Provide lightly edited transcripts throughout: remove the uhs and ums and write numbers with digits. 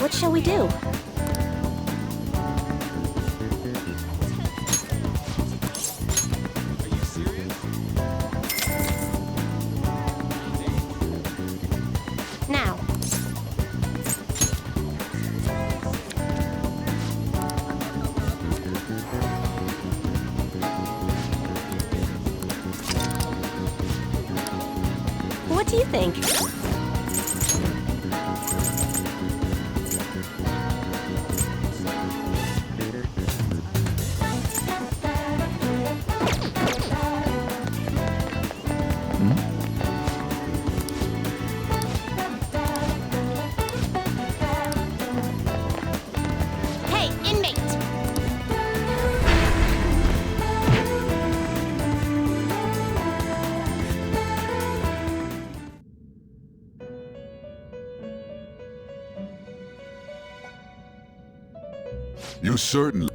What shall we do? Now. What do you think? Hey, inmate! You certainly...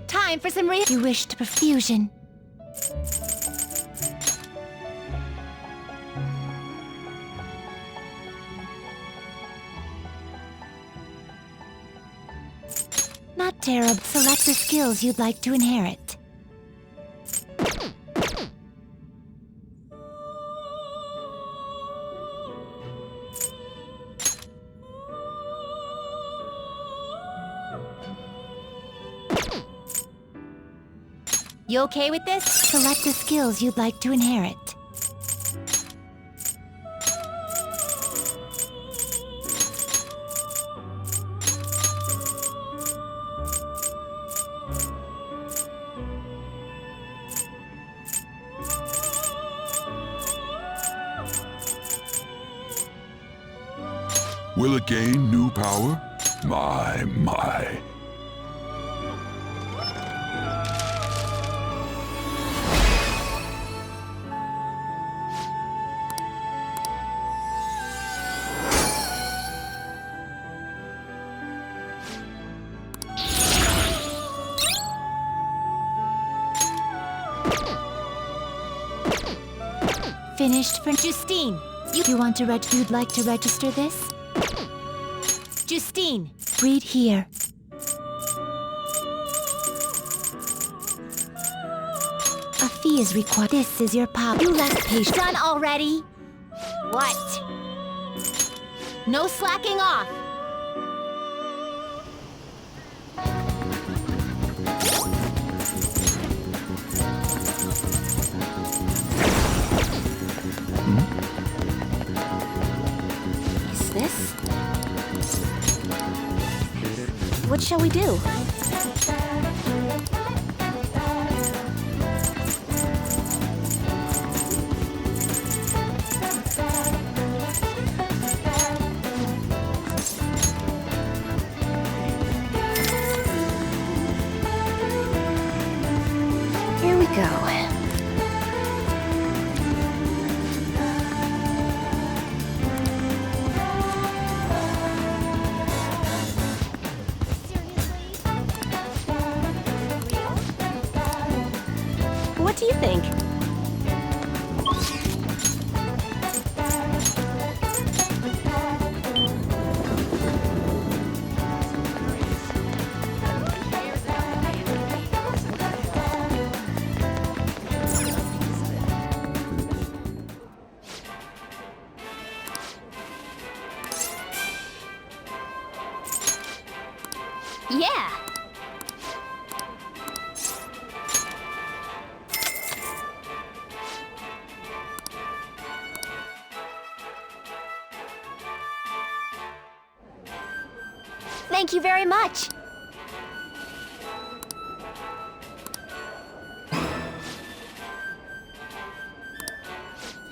Time for some You wish to perfusion. Not terrible. Select the skills you'd like to inherit. You okay with this? Select the skills you'd like to inherit. Will it gain new power? My. Finished for Justine. You want to you'd like to register this? Justine, read here. A fee is required. This is your pop. You left page. Done already? What? No slacking off. Is this? What shall we do? Here we go. What do you think? Yeah! Thank you very much.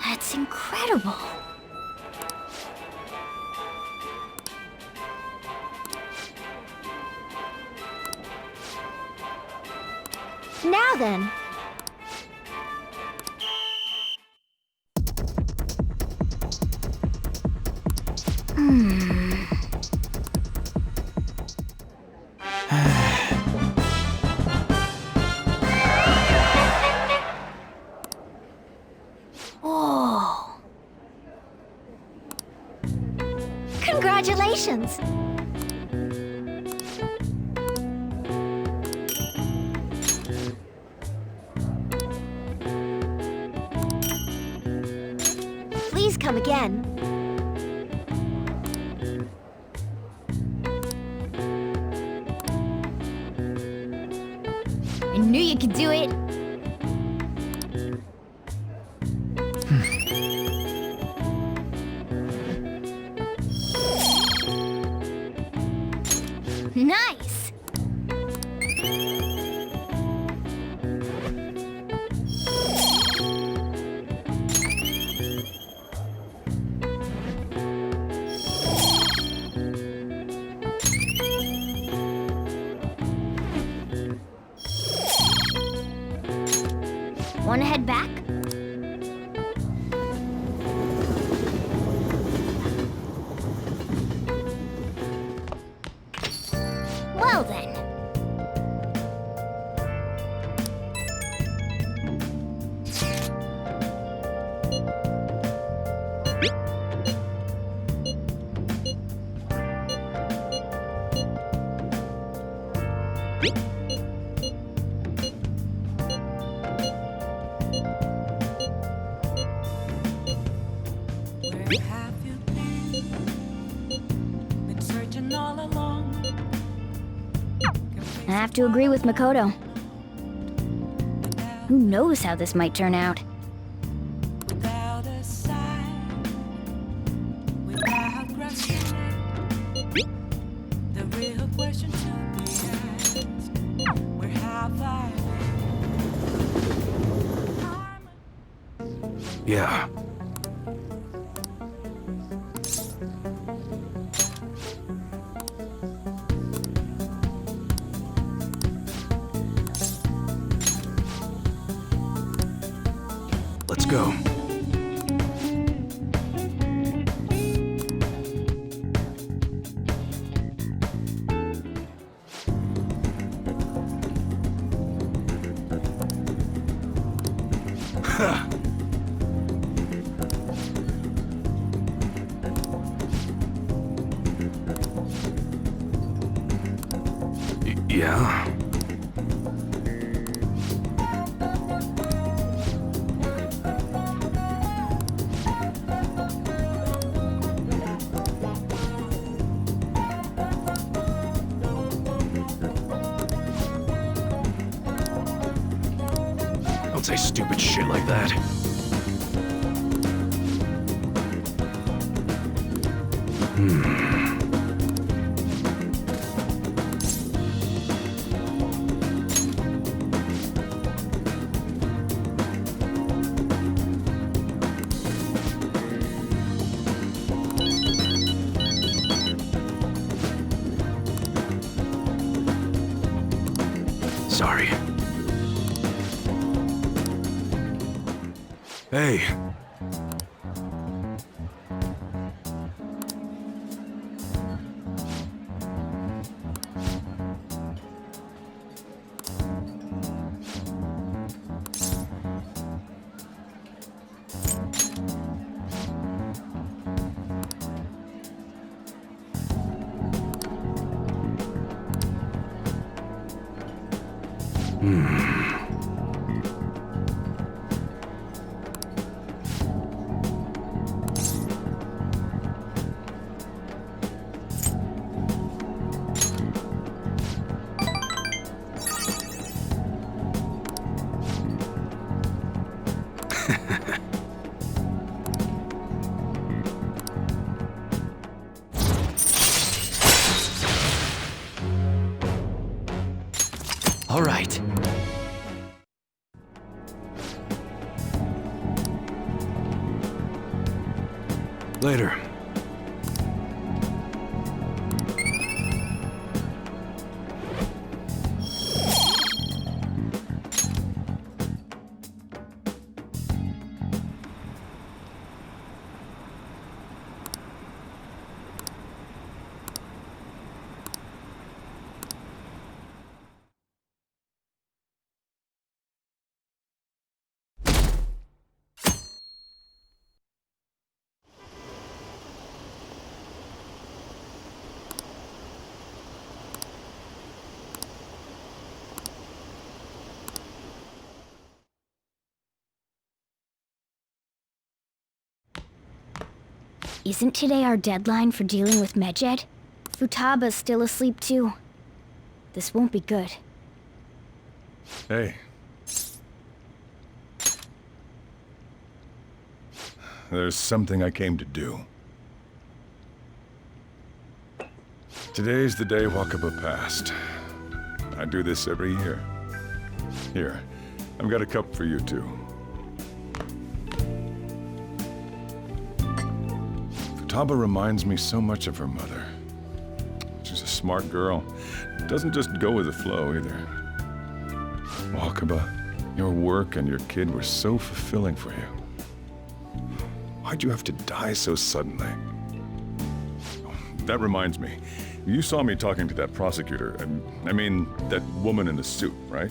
That's incredible. Now then. Whoa. Congratulations. Please come again. I knew you could do it. Nice! Wanna head back? Well then. Where have you been? Been searching all along. I have to agree with Makoto. Who knows how this might turn out? Without a sign, without question, the real question to be asked: where have I been? Yeah. Let's go. Ha! Yeah? Don't say stupid shit like that. Sorry. Hey. All right. Later. Isn't today our deadline for dealing with Medjed? Futaba's still asleep too. This won't be good. Hey. There's something I came to do. Today's the day Wakaba passed. I do this every year. Here, I've got a cup for you too. Futaba reminds me so much of her mother. She's a smart girl. Doesn't just go with the flow either. Wakaba, your work and your kid were so fulfilling for you. Why'd you have to die so suddenly? Oh, that reminds me. You saw me talking to that prosecutor, I mean, that woman in the suit, right?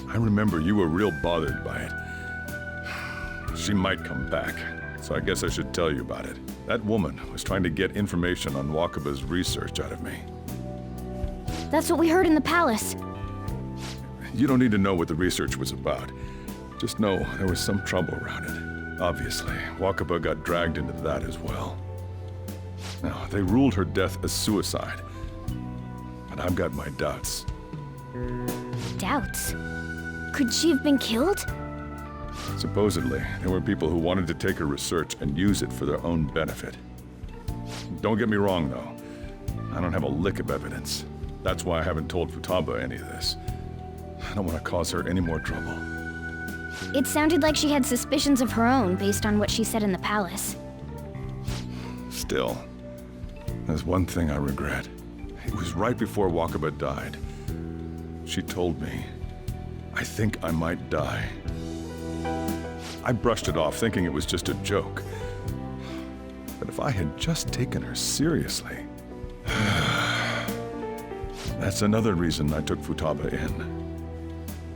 I remember you were real bothered by it. She might come back, so I guess I should tell you about it. That woman was trying to get information on Wakaba's research out of me. That's what we heard in the palace. You don't need to know what the research was about. Just know there was some trouble around it. Obviously, Wakaba got dragged into that as well. Now, they ruled her death as suicide. But I've got my doubts. Doubts? Could she have been killed? Supposedly, there were people who wanted to take her research and use it for their own benefit. Don't get me wrong, though. I don't have a lick of evidence. That's why I haven't told Futaba any of this. I don't want to cause her any more trouble. It sounded like she had suspicions of her own based on what she said in the palace. Still, there's one thing I regret. It was right before Wakaba died. She told me, I think I might die. I brushed it off, thinking it was just a joke. But if I had just taken her seriously... That's another reason I took Futaba in.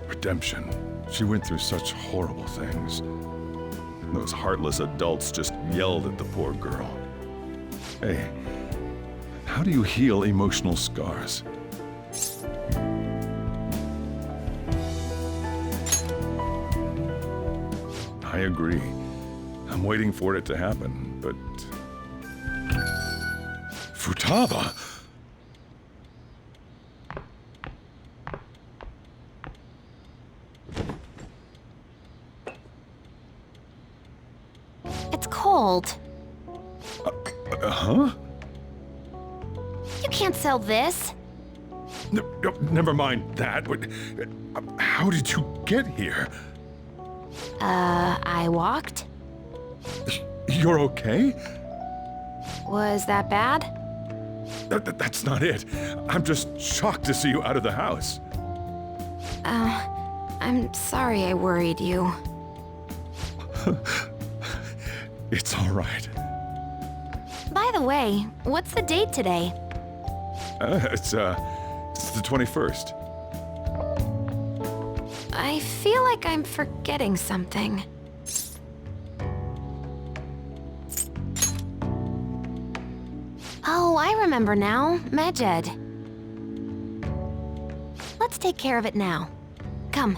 Redemption. She went through such horrible things. Those heartless adults just yelled at the poor girl. Hey, how do you heal emotional scars? I agree. I'm waiting for it to happen, but... Futaba! It's cold. Huh? You can't sell this. Never mind that. How did you get here? I walked. You're okay? Was that bad? That's not it. I'm just shocked to see you out of the house. I'm sorry I worried you. It's all right. By the way, what's the date today? It's the 21st. I feel like I'm forgetting something. Oh, I remember now. Medjed. Let's take care of it now. Come.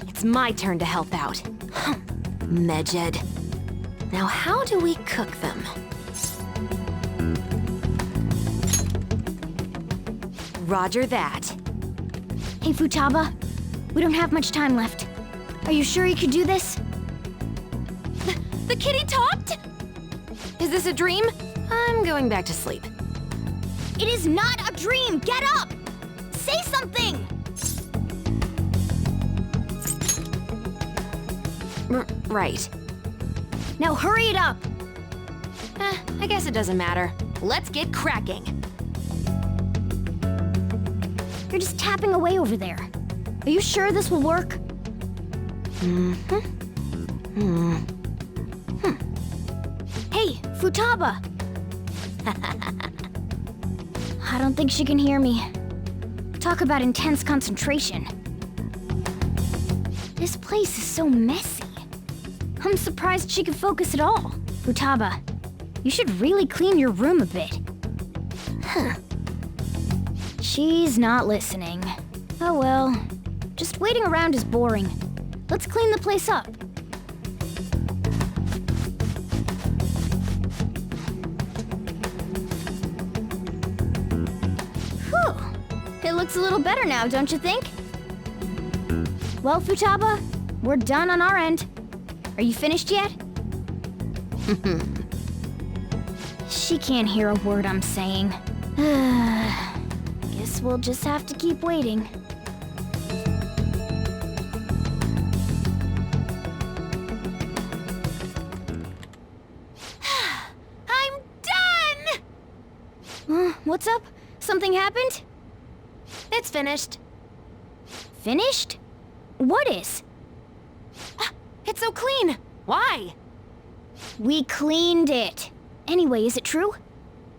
It's my turn to help out. Medjed. Now how do we cook them? Roger that. Hey, Futaba. We don't have much time left. Are you sure you could do this? The kitty talked? Is this a dream? I'm going back to sleep. It is not a dream! Get up! Say something! Right. Now hurry it up! I guess it doesn't matter. Let's get cracking. You're just tapping away over there. Are you sure this will work? Hey, Futaba! I don't think she can hear me. Talk about intense concentration. This place is so messy. I'm surprised she could focus at all. Futaba, you should really clean your room a bit. Huh. She's not listening. Oh well. Just waiting around is boring. Let's clean the place up. Whew. It looks a little better now, don't you think? Well, Futaba, we're done on our end. Are you finished yet? She can't hear a word I'm saying. Guess we'll just have to keep waiting. I'm done! What's up? Something happened? It's finished. Finished? What is? It's so clean. Why? We cleaned it. Anyway, is it true?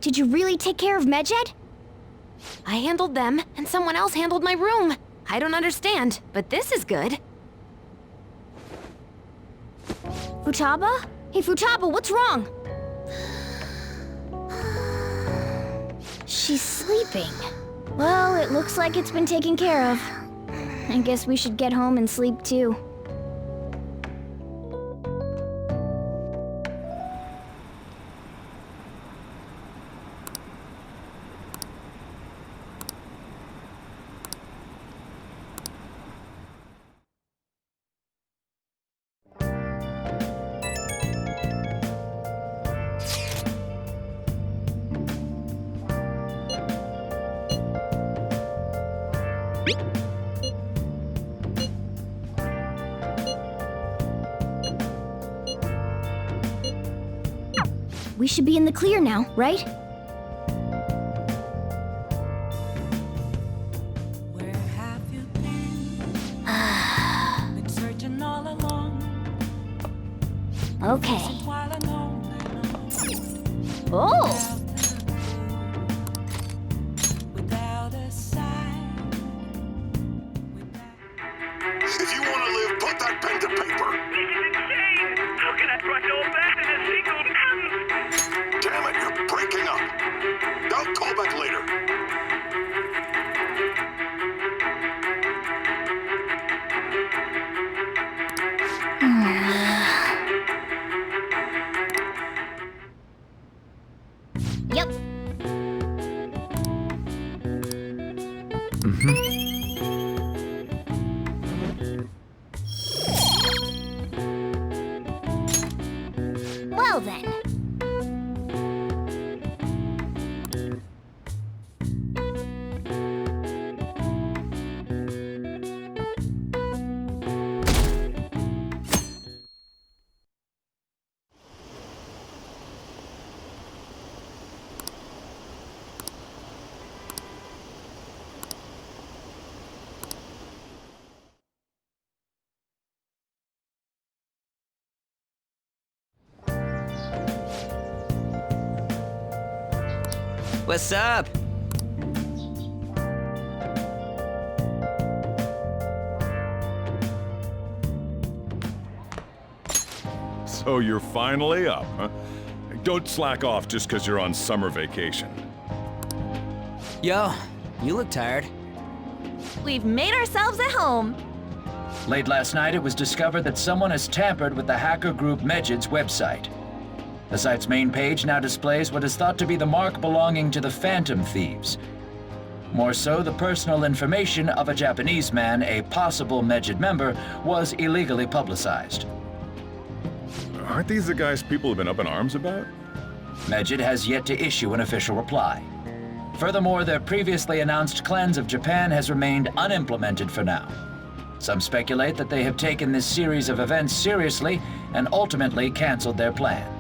Did you really take care of Medjed? I handled them, and someone else handled my room. I don't understand, but this is good. Futaba? Hey, Futaba, what's wrong? She's sleeping. Well, it looks like it's been taken care of. I guess we should get home and sleep too. We should be in the clear now, right? Where have you been? Been searching all along. Okay. While I know, Oh! without a sign. If you want to live, put that pen to paper. This is insane! How can I brush all that in a single Damn it, you're breaking up. Don't call back later. Yep. Well then. What's up? So you're finally up, huh? Don't slack off just because you're on summer vacation. Yo, you look tired. We've made ourselves at home. Late last night, it was discovered that someone has tampered with the hacker group Medjed's website. The site's main page now displays what is thought to be the mark belonging to the Phantom Thieves. More so, the personal information of a Japanese man, a possible Medjed member, was illegally publicized. Aren't these the guys people have been up in arms about? Medjed has yet to issue an official reply. Furthermore, their previously announced cleanse of Japan has remained unimplemented for now. Some speculate that they have taken this series of events seriously and ultimately canceled their plan.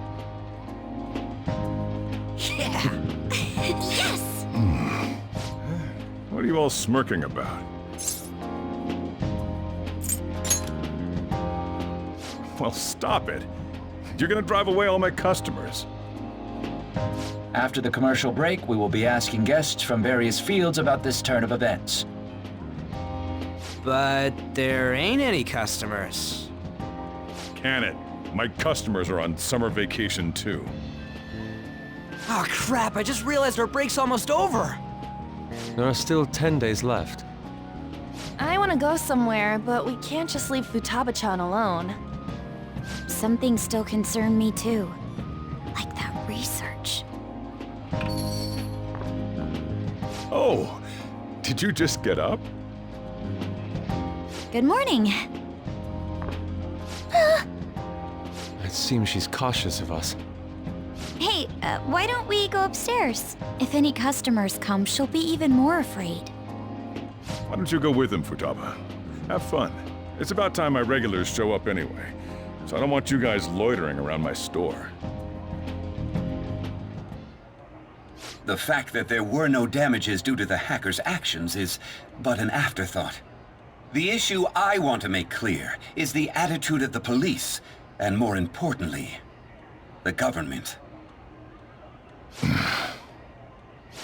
Yes! What are you all smirking about? Well, stop it. You're gonna drive away all my customers. After the commercial break, we will be asking guests from various fields about this turn of events. But there ain't any customers. Can it? My customers are on summer vacation too. Oh crap, I just realized our break's almost over. There are still 10 days left. I want to go somewhere, but we can't just leave Futaba-chan alone. Some things still concern me too. Like that research. Oh, did you just get up? Good morning. It seems she's cautious of us. Hey, why don't we go upstairs? If any customers come, she'll be even more afraid. Why don't you go with them, Futaba? Have fun. It's about time my regulars show up anyway, so I don't want you guys loitering around my store. The fact that there were no damages due to the hackers' actions is but an afterthought. The issue I want to make clear is the attitude of the police, and more importantly, the government.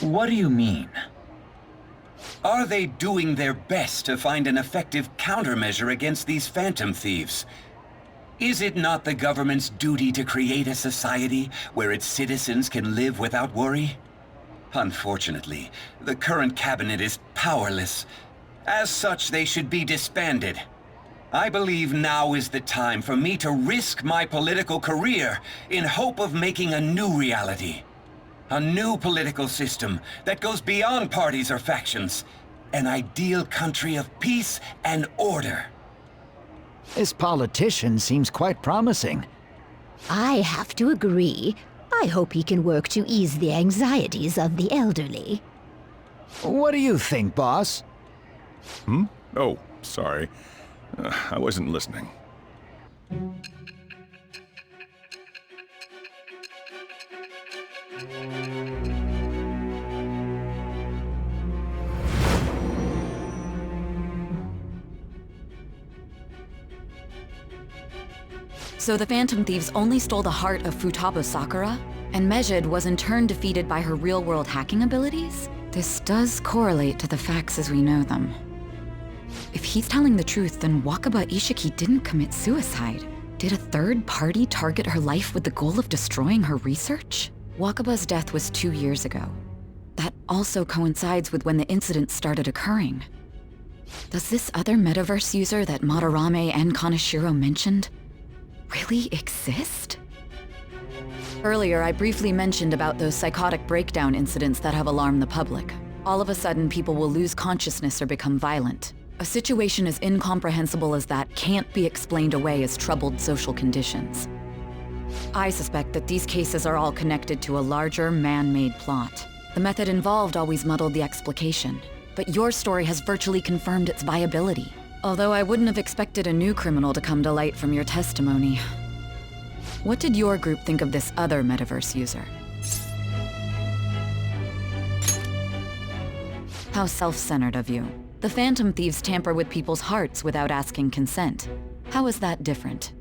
What do you mean? Are they doing their best to find an effective countermeasure against these phantom thieves? Is it not the government's duty to create a society where its citizens can live without worry? Unfortunately, the current cabinet is powerless. As such, they should be disbanded. I believe now is the time for me to risk my political career in hope of making a new reality. A new political system that goes beyond parties or factions. An ideal country of peace and order. This politician seems quite promising. I have to agree. I hope he can work to ease the anxieties of the elderly. What do you think, boss? Oh, sorry. I wasn't listening. So the Phantom Thieves only stole the heart of Futaba Sakura? And Mejid was in turn defeated by her real-world hacking abilities? This does correlate to the facts as we know them. If he's telling the truth, then Wakaba Ishiki didn't commit suicide. Did a third party target her life with the goal of destroying her research? Wakaba's death was 2 years ago. That also coincides with when the incident started occurring. Does this other metaverse user that Madarame and Kaneshiro mentioned really exist? Earlier, I briefly mentioned about those psychotic breakdown incidents that have alarmed the public. All of a sudden, people will lose consciousness or become violent. A situation as incomprehensible as that can't be explained away as troubled social conditions. I suspect that these cases are all connected to a larger, man-made plot. The method involved always muddled the explication, but your story has virtually confirmed its viability. Although I wouldn't have expected a new criminal to come to light from your testimony. What did your group think of this other metaverse user? How self-centered of you. The Phantom Thieves tamper with people's hearts without asking consent. How is that different?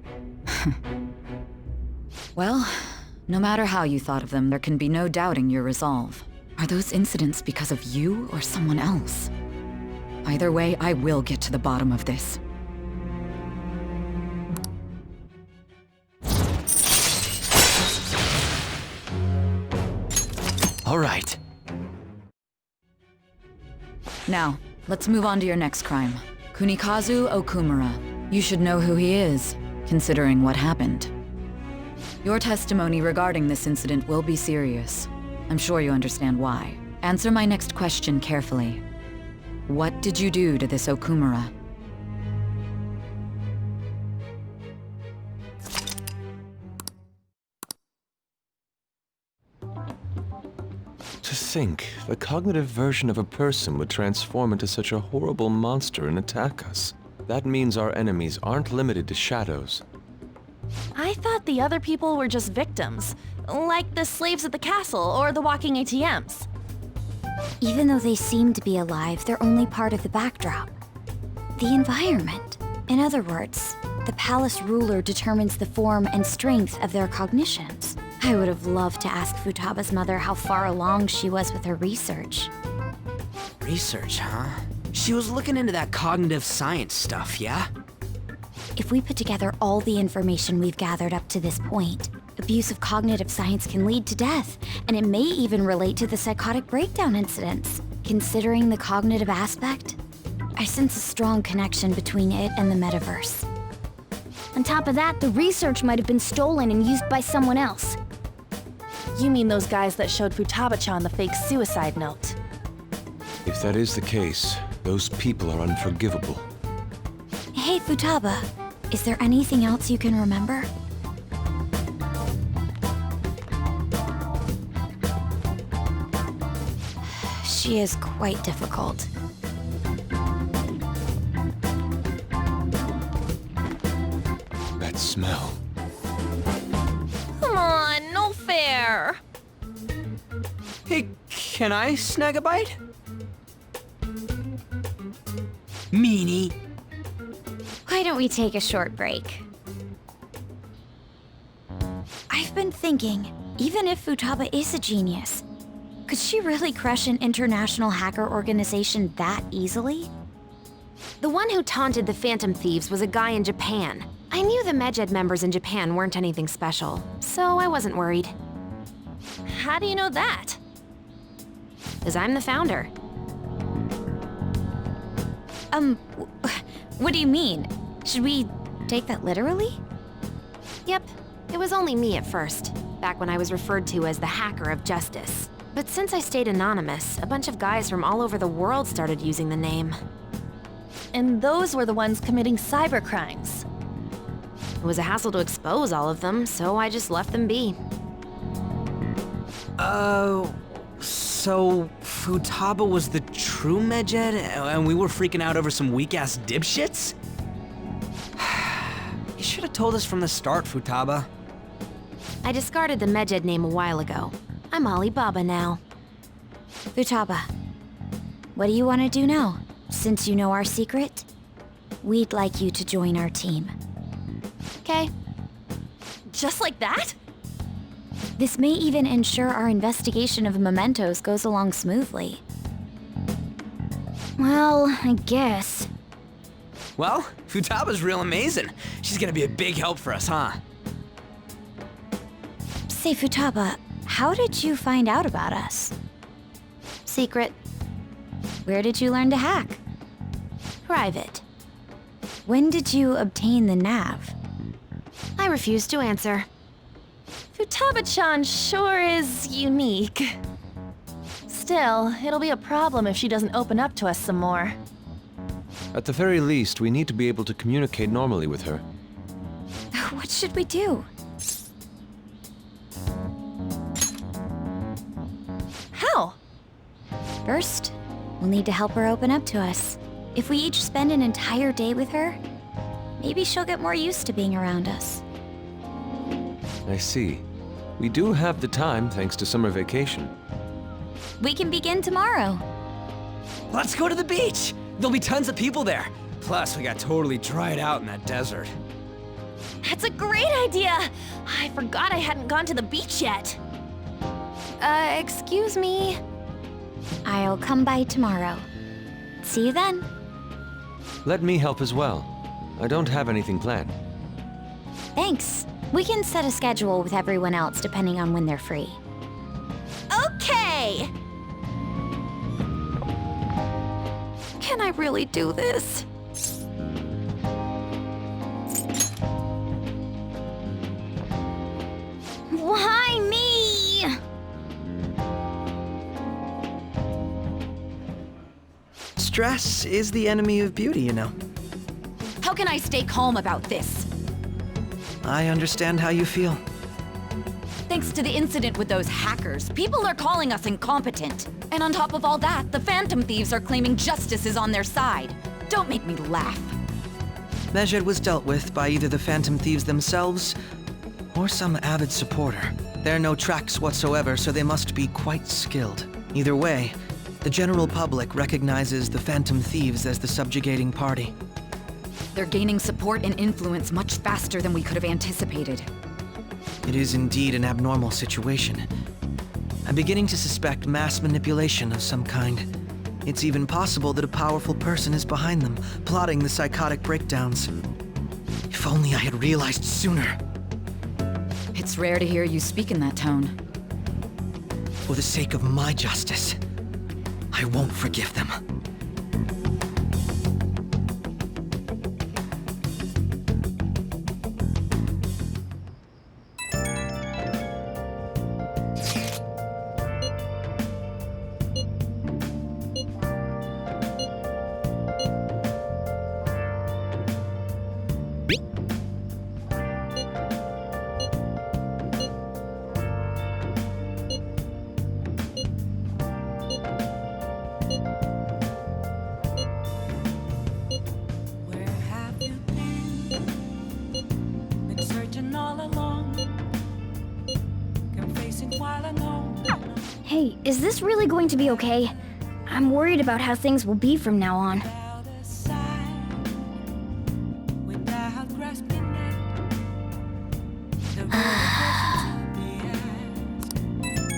Well, no matter how you thought of them, there can be no doubting your resolve. Are those incidents because of you or someone else? Either way, I will get to the bottom of this. All right. Now, let's move on to your next crime. Kunikazu Okumura. You should know who he is, considering what happened. Your testimony regarding this incident will be serious. I'm sure you understand why. Answer my next question carefully. What did you do to this Okumura? To think, the cognitive version of a person would transform into such a horrible monster and attack us. That means our enemies aren't limited to shadows. I thought the other people were just victims, like the slaves at the castle or the walking ATMs. Even though they seem to be alive, they're only part of the backdrop. The environment. In other words, the palace ruler determines the form and strength of their cognitions. I would have loved to ask Futaba's mother how far along she was with her research. Research, huh? She was looking into that cognitive science stuff, yeah? If we put together all the information we've gathered up to this point, abuse of cognitive science can lead to death, and it may even relate to the psychotic breakdown incidents. Considering the cognitive aspect, I sense a strong connection between it and the metaverse. On top of that, the research might have been stolen and used by someone else. You mean those guys that showed Futaba-chan the fake suicide note? If that is the case, those people are unforgivable. Hey, Futaba, is there anything else you can remember? She is quite difficult. That smell. Come on, no fair. Hey, can I snag a bite? Meanie. Why don't we take a short break? I've been thinking, even if Futaba is a genius, could she really crush an international hacker organization that easily? The one who taunted the Phantom Thieves was a guy in Japan. I knew the Medjed members in Japan weren't anything special, so I wasn't worried. How do you know that? 'Cause I'm the founder. What do you mean? Should we take that literally? Yep, it was only me at first, back when I was referred to as the Hacker of Justice. But since I stayed anonymous, a bunch of guys from all over the world started using the name. And those were the ones committing cybercrimes. It was a hassle to expose all of them, so I just left them be. So Futaba was the true Medjed, and we were freaking out over some weak-ass dipshits? You should have told us from the start, Futaba. I discarded the Medjed name a while ago. I'm Alibaba now. Futaba, what do you want to do now? Since you know our secret, we'd like you to join our team. Okay. Just like that? This may even ensure our investigation of mementos goes along smoothly. Well, I guess. Well, Futaba's real amazing. She's gonna be a big help for us, huh? Say, Futaba, how did you find out about us? Secret. Where did you learn to hack? Private. When did you obtain the nav? I refuse to answer. Futaba-chan sure is unique. Still, it'll be a problem if she doesn't open up to us some more. At the very least, we need to be able to communicate normally with her. What should we do? How? First, we'll need to help her open up to us. If we each spend an entire day with her, maybe she'll get more used to being around us. I see. We do have the time thanks to summer vacation. We can begin tomorrow. Let's go to the beach! There'll be tons of people there. Plus, we got totally dried out in that desert. That's a great idea! I forgot I hadn't gone to the beach yet. Excuse me? I'll come by tomorrow. See you then. Let me help as well. I don't have anything planned. Thanks. We can set a schedule with everyone else depending on when they're free. Okay! Can I really do this? Why me? Stress is the enemy of beauty, you know. How can I stay calm about this? I understand how you feel. Thanks to the incident with those hackers, people are calling us incompetent. And on top of all that, the Phantom Thieves are claiming justice is on their side. Don't make me laugh. Medjed was dealt with by either the Phantom Thieves themselves or some avid supporter. There are no tracks whatsoever, so they must be quite skilled. Either way, the general public recognizes the Phantom Thieves as the subjugating party. They're gaining support and influence much faster than we could have anticipated. It is indeed an abnormal situation. I'm beginning to suspect mass manipulation of some kind. It's even possible that a powerful person is behind them, plotting the psychotic breakdowns. If only I had realized sooner. It's rare to hear you speak in that tone. For the sake of my justice, I won't forgive them. Where have you been? Been searching all along, confessing while alone. Hey, is this really going to be okay? I'm worried about how things will be from now on. Without a sign, without grasping it, the real question to be asked,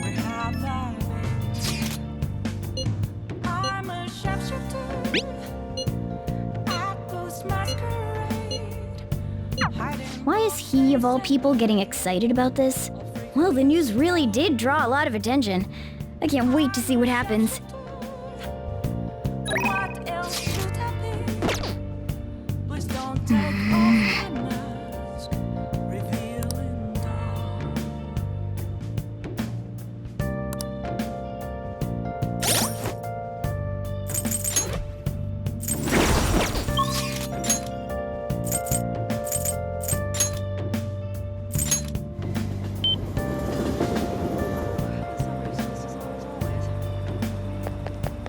where have I been? I'm a sharpshooter at Ghost Masquerade. Why is he, of all people, getting excited about this? Well, the news really did draw a lot of attention. I can't wait to see what happens. What else should I be? Please don't take off my mask, revealing dawn.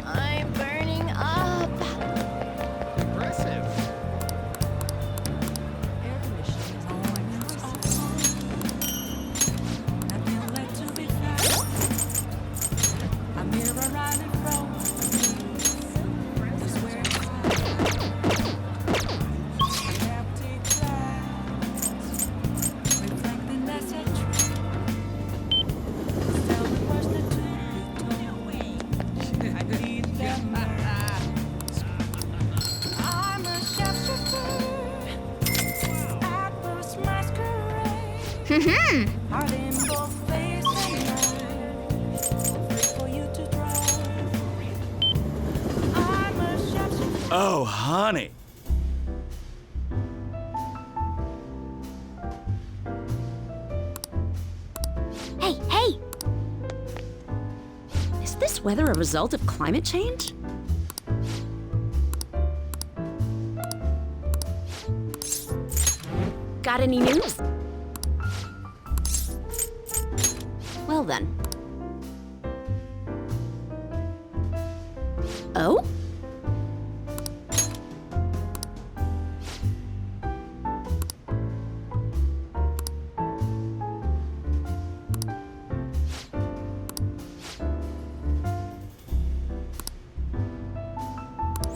I'm burning up. Impressive. Nothing left to be found. A mirror right in front of me is where it's an empty glass, reflecting message. Tell me what's the truth. I need them. I'm a sharpshooter at Ghost Masquerade. Heart in both face and mind, free for you to drive. I'm a sharpshooter. Oh, honey. Hey! Is this weather a result of climate change? Got any news? Well then. Oh?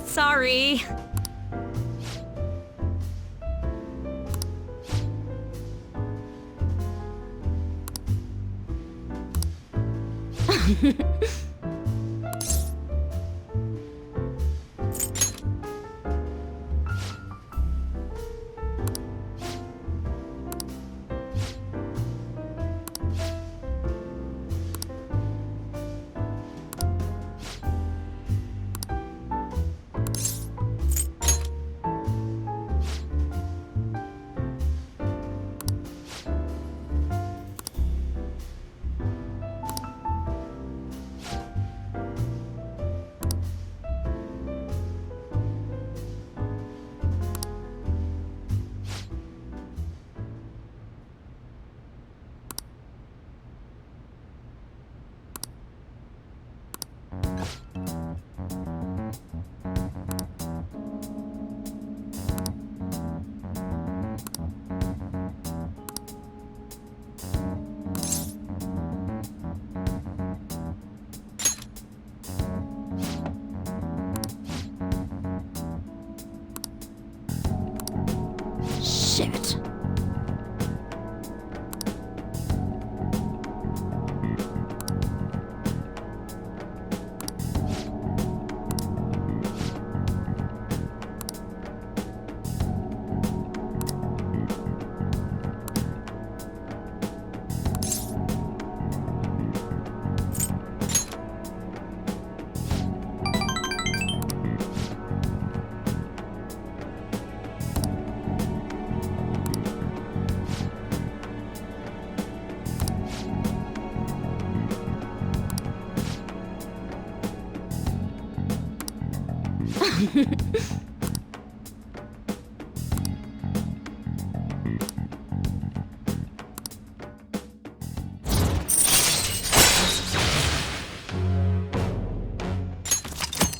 Sorry.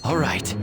All right.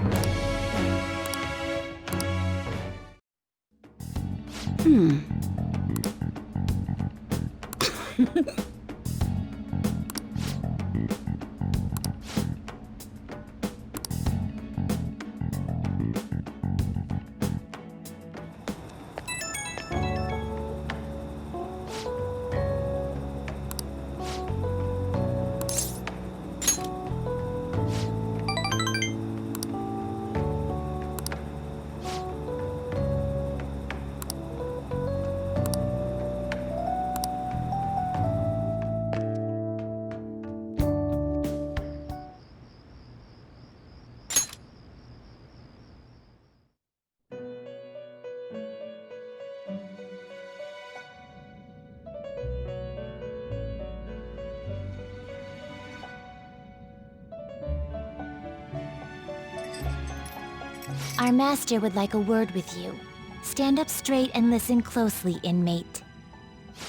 Our master would like a word with you. Stand up straight and listen closely, inmate.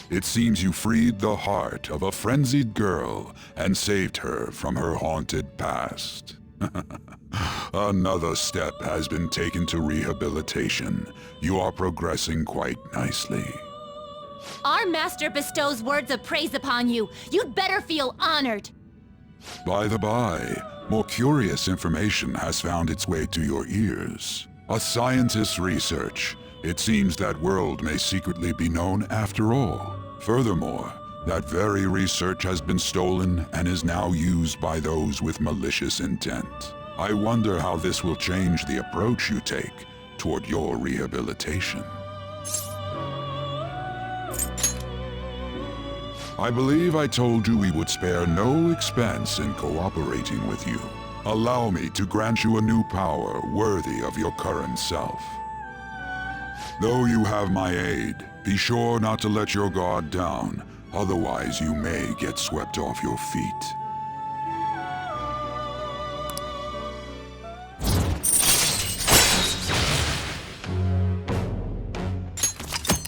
It seems you freed the heart of a frenzied girl and saved her from her haunted past. Another step has been taken to rehabilitation. You are progressing quite nicely. Our master bestows words of praise upon you. You'd better feel honored. By the by, more curious information has found its way to your ears. A scientist's research. It seems that world may secretly be known after all. Furthermore, that very research has been stolen and is now used by those with malicious intent. I wonder how this will change the approach you take toward your rehabilitation. I believe I told you we would spare no expense in cooperating with you. Allow me to grant you a new power worthy of your current self. Though you have my aid, be sure not to let your guard down, otherwise you may get swept off your feet.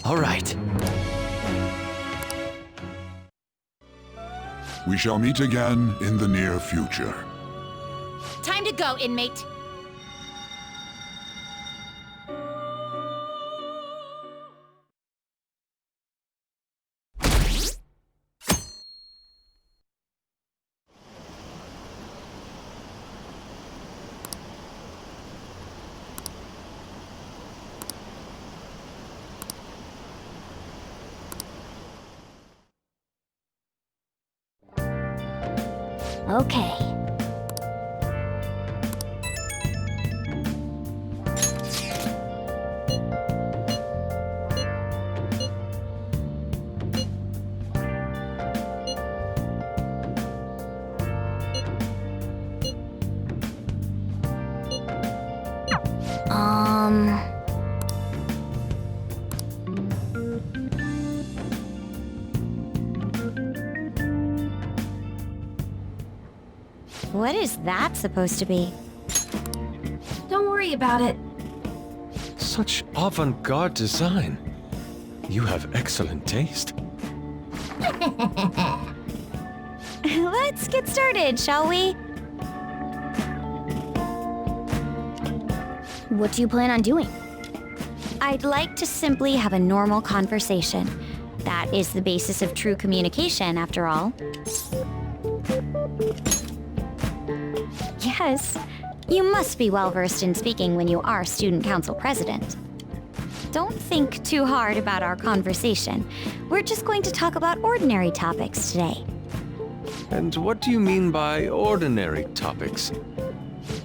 All right. We shall meet again in the near future. Time to go, inmate. Okay. What is that supposed to be? Don't worry about it. Such avant-garde design. You have excellent taste. Let's get started, shall we? What do you plan on doing? I'd like to simply have a normal conversation. That is the basis of true communication, after all. Yes, you must be well-versed in speaking when you are student council president. Don't think too hard about our conversation. We're just going to talk about ordinary topics today. And what do you mean by ordinary topics?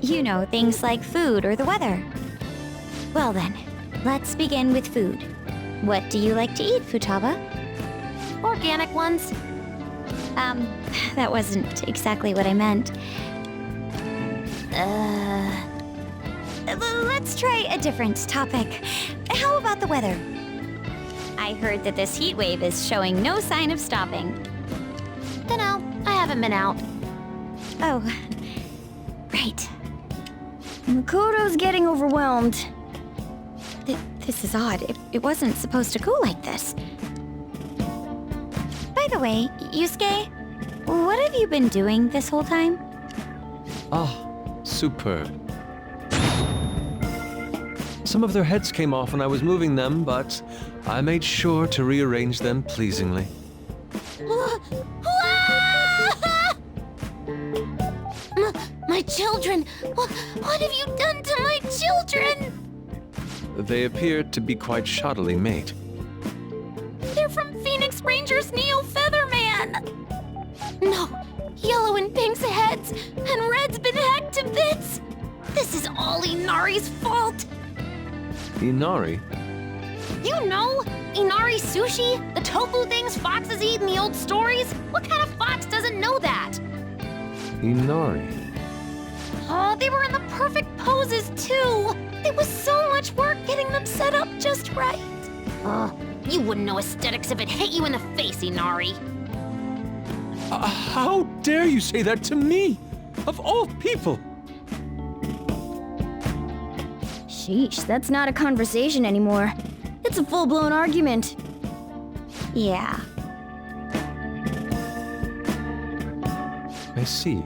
You know, things like food or the weather. Well then, let's begin with food. What do you like to eat, Futaba? Organic ones. That wasn't exactly what I meant. Let's try a different topic. How about the weather? I heard that this heat wave is showing no sign of stopping. Dunno, I haven't been out. Oh, right. Makoto's getting overwhelmed. This is odd. It wasn't supposed to go like this. By the way, Yusuke, what have you been doing this whole time? Ah, superb. Some of their heads came off when I was moving them, but I made sure to rearrange them pleasingly. My children! What have you done to my children? They appeared to be quite shoddily made. They're from Phoenix Rangers Neo Featherman! No, Yellow and Pink's heads, and Red's been hacked to bits! This is all Inari's fault! Inari? You know, Inari sushi, the tofu things foxes eat in the old stories? What kind of fox doesn't know that? Inari? Oh, they were in the perfect poses, too! It was so much work getting them set up just right. You wouldn't know aesthetics if it hit you in the face, Inari. How dare you say that to me? Of all people! Sheesh, that's not a conversation anymore. It's a full-blown argument. Yeah. I see.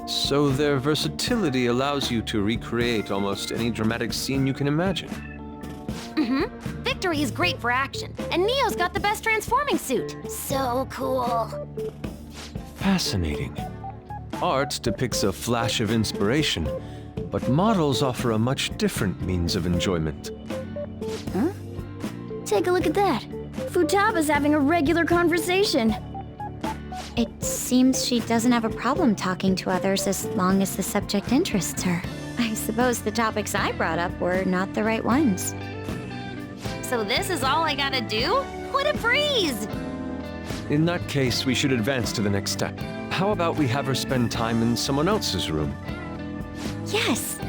So their versatility allows you to recreate almost any dramatic scene you can imagine. Mm-hmm. Victory is great for action, and Neo's got the best transforming suit. So cool. Fascinating. Art depicts a flash of inspiration, but models offer a much different means of enjoyment. Huh? Take a look at that. Futaba's having a regular conversation. It seems she doesn't have a problem talking to others as long as the subject interests her. I suppose the topics I brought up were not the right ones. So this is all I gotta do? What a breeze! In that case, we should advance to the next step. How about we have her spend time in someone else's room? Yes.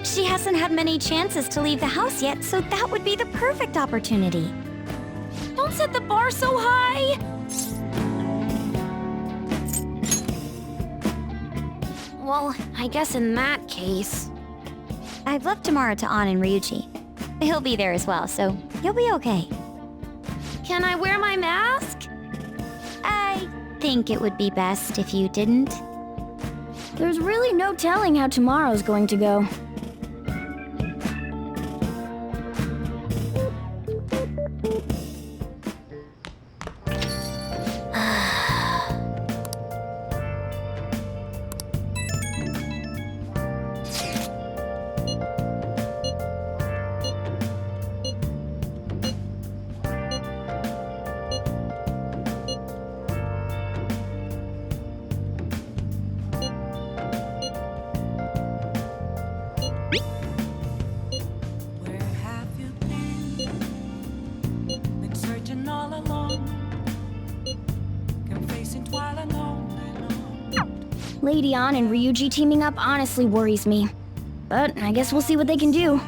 She hasn't had many chances to leave the house yet, so that would be the perfect opportunity. Don't set the bar so high! Well, I guess in that case... I've left Tamara to An and Ryuji. He'll be there as well, so you'll be okay. Can I wear my mask? I think it would be best if you didn't. There's really no telling how tomorrow's going to go. Lady An and Ryuji teaming up honestly worries me. But I guess we'll see what they can do.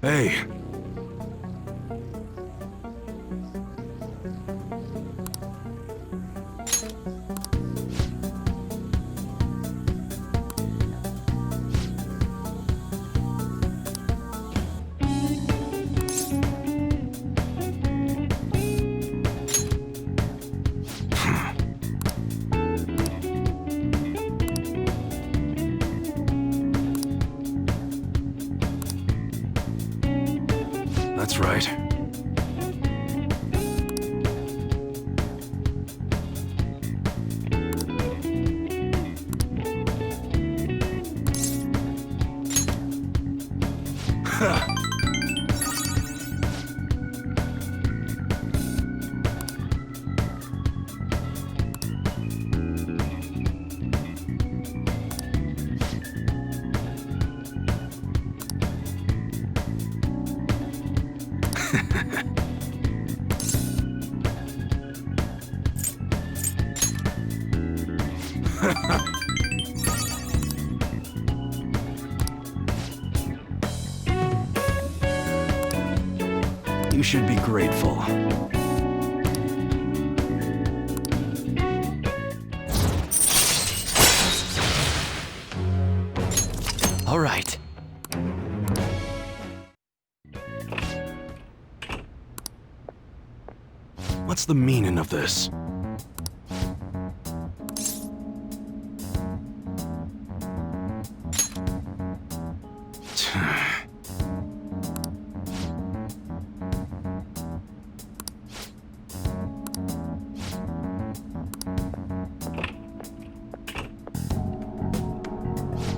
Hey. You should be grateful. All right. What's the meaning of this?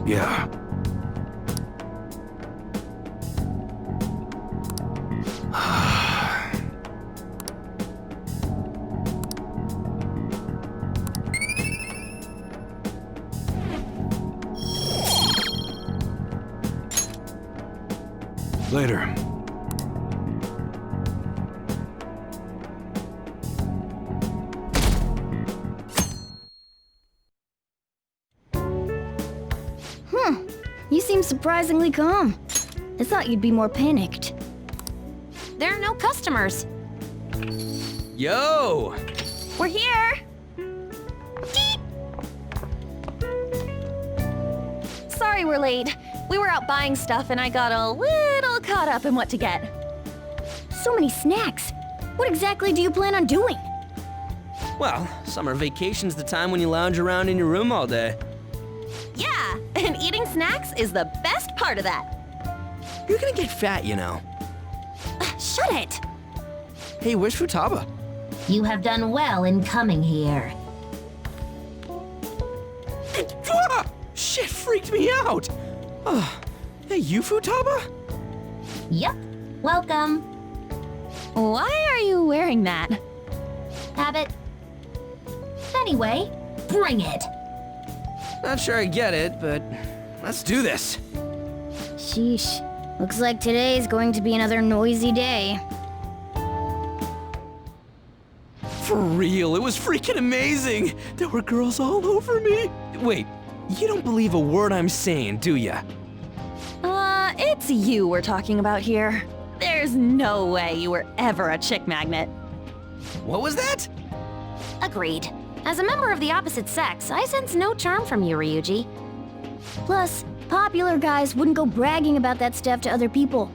Yeah. Later. You seem surprisingly calm. I thought you'd be more panicked. There are no customers. Yo! We're here! Sorry we're late. We were out buying stuff and I got a little caught up in what to get. So many snacks. What exactly do you plan on doing? Well, summer vacation's the time when you lounge around in your room all day. Yeah, and eating snacks is the best part of that. You're gonna get fat, you know. Shut it! Hey, where's Futaba? You have done well in coming here. Shit freaked me out! Hey, you Futaba? Yep. Welcome. Why are you wearing that? Habit. Anyway, bring it. Not sure I get it, but let's do this. Sheesh. Looks like today's going to be another noisy day. For real, it was freaking amazing! There were girls all over me! Wait, you don't believe a word I'm saying, do ya? It's you we're talking about here. There's no way you were ever a chick magnet. What was that? Agreed. As a member of the opposite sex, I sense no charm from you, Ryuji. Plus, popular guys wouldn't go bragging about that stuff to other people.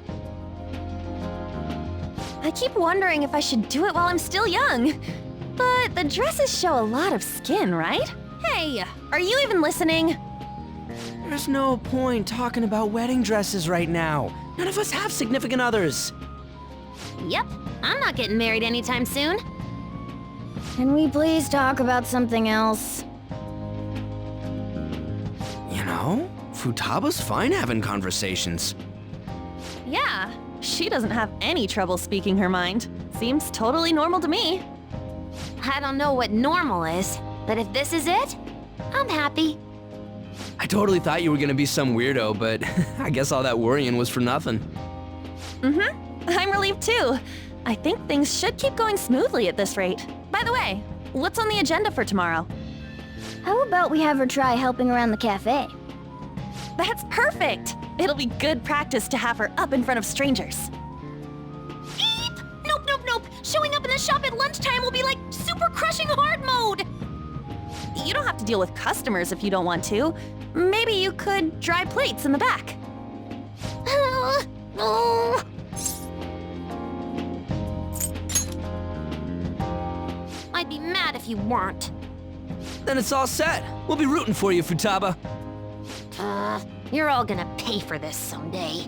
I keep wondering if I should do it while I'm still young. But the dresses show a lot of skin, right? Hey, are you even listening? There's no point talking about wedding dresses right now. None of us have significant others. Yep, I'm not getting married anytime soon. Can we please talk about something else? You know, Futaba's fine having conversations. Yeah, she doesn't have any trouble speaking her mind. Seems totally normal to me. I don't know what normal is, but if this is it, I'm happy. I totally thought you were gonna be some weirdo, but I guess all that worrying was for nothing. I'm relieved too. I think things should keep going smoothly at this rate. By the way, what's on the agenda for tomorrow? How about we have her try helping around the cafe? That's perfect! It'll be good practice to have her up in front of strangers. Eep! Nope, nope, nope! Showing up in the shop at lunchtime will be like super crushing hard mode! You don't have to deal with customers if you don't want to. Maybe you could dry plates in the back. I'd be mad if you weren't. Then it's all set. We'll be rooting for you, Futaba. You're all gonna pay for this someday.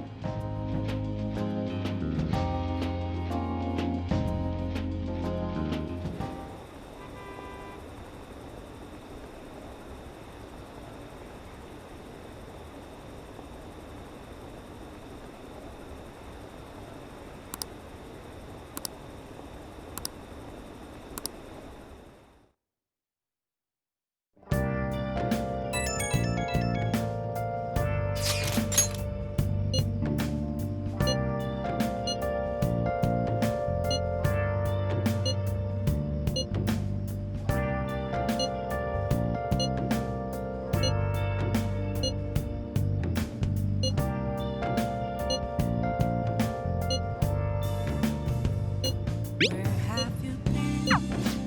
Where have you been?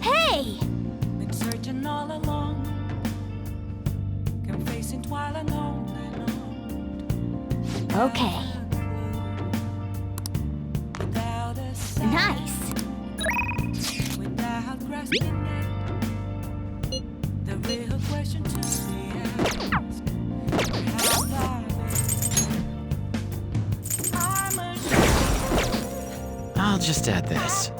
Hey! Been searching all along. Can face it while alone and on. Okay. Without a sign, Nice. without grasping it. The real question to be asked. How far I'm I'll just add this.